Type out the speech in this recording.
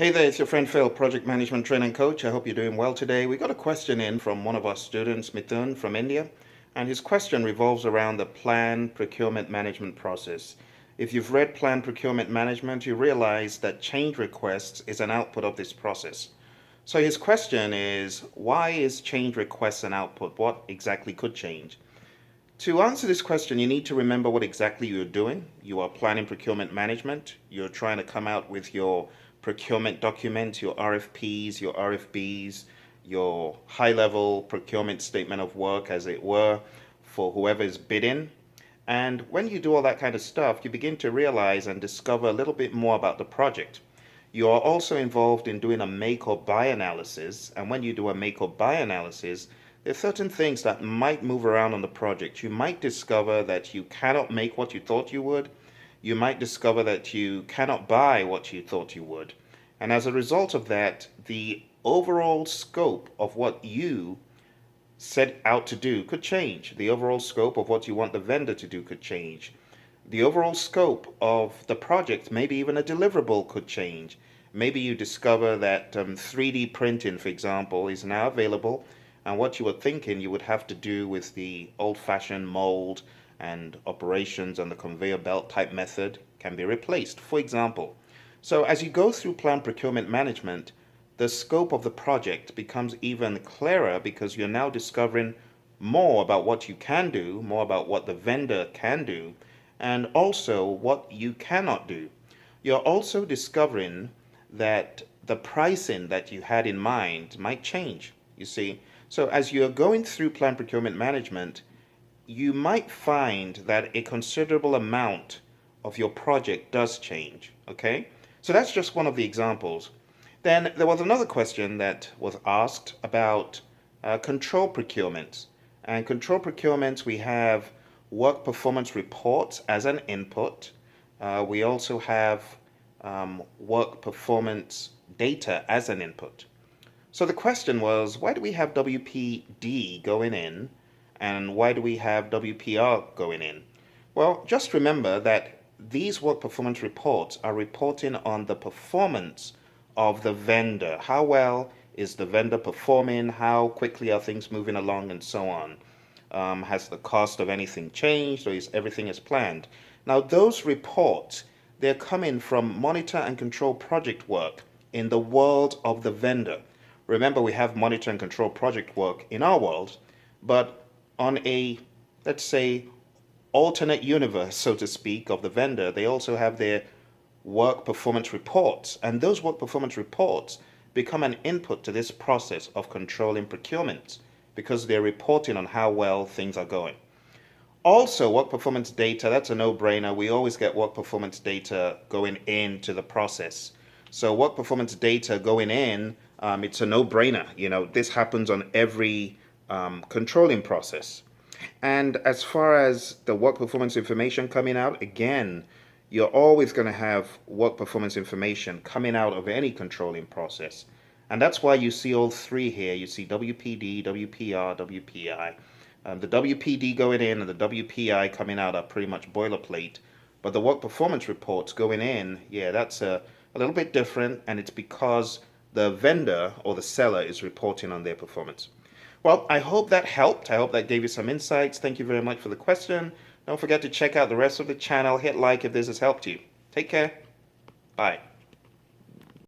Hey there, it's your friend Phil, Project Management Training Coach. I hope you're doing well today. We got a question in from one of our students, Mithun from India, and his question revolves around the plan procurement management process. If you've read plan procurement management, you realize that change requests is an output of this process. So his question is, why is change requests an output? What exactly could change? To answer this question, you need to remember what exactly you're doing. You are planning procurement management. You're trying to come out with your procurement documents, your RFPs, your RFBs, your high level procurement statement of work, as it were, for whoever is bidding. And when you do all that kind of stuff, you begin to realize and discover a little bit more about the project. You are also involved in doing a make or buy analysis. And when you do a make or buy analysis, there are certain things that might move around on the project. You might discover that you cannot make what you thought you would. You might discover that you cannot buy what you thought you would. And as a result of that, the overall scope of what you set out to do could change. The overall scope of what you want the vendor to do could change. The overall scope of the project, maybe even a deliverable, could change. Maybe you discover that 3D printing, for example, is now available, and what you were thinking you would have to do with the old-fashioned mold and operations on the conveyor belt type method can be replaced, for example. So as you go through plan procurement management, the scope of the project becomes even clearer because you're now discovering more about what you can do, more about what the vendor can do, and also what you cannot do. You're also discovering that the pricing that you had in mind might change, you see. So as you're going through plan procurement management, you might find that a considerable amount of your project does change, okay? So that's just one of the examples. Then there was another question that was asked about control procurements. And control procurements, we have work performance reports as an input. We also have work performance data as an input. So the question was, why do we have WPD going in and why do we have WPR going in? Well, just remember that these work performance reports are reporting on the performance of the vendor. How well is the vendor performing? How quickly are things moving along and so on? Has the cost of anything changed or is everything as planned? Now, those reports, they're coming from monitor and control project work in the world of the vendor. Remember, we have monitor and control project work in our world, but on a, let's say, alternate universe, so to speak, of the vendor, they also have their work performance reports. And those work performance reports become an input to this process of controlling procurement because they're reporting on how well things are going. Also, work performance data, that's a no-brainer. We always get work performance data going into the process. So work performance data going in, it's a no-brainer. You know, this happens on every controlling process. And as far as the work performance information coming out, again, you're always going to have work performance information coming out of any controlling process. And that's why you see all three here. You see WPD, WPR, WPI. The WPD going in and the WPI coming out are pretty much boilerplate. But the work performance reports going in, yeah, that's a little bit different. And it's because the vendor or the seller is reporting on their performance. Well, I hope that helped. I hope that gave you some insights. Thank you very much for the question. Don't forget to check out the rest of the channel. Hit like if this has helped you. Take care. Bye.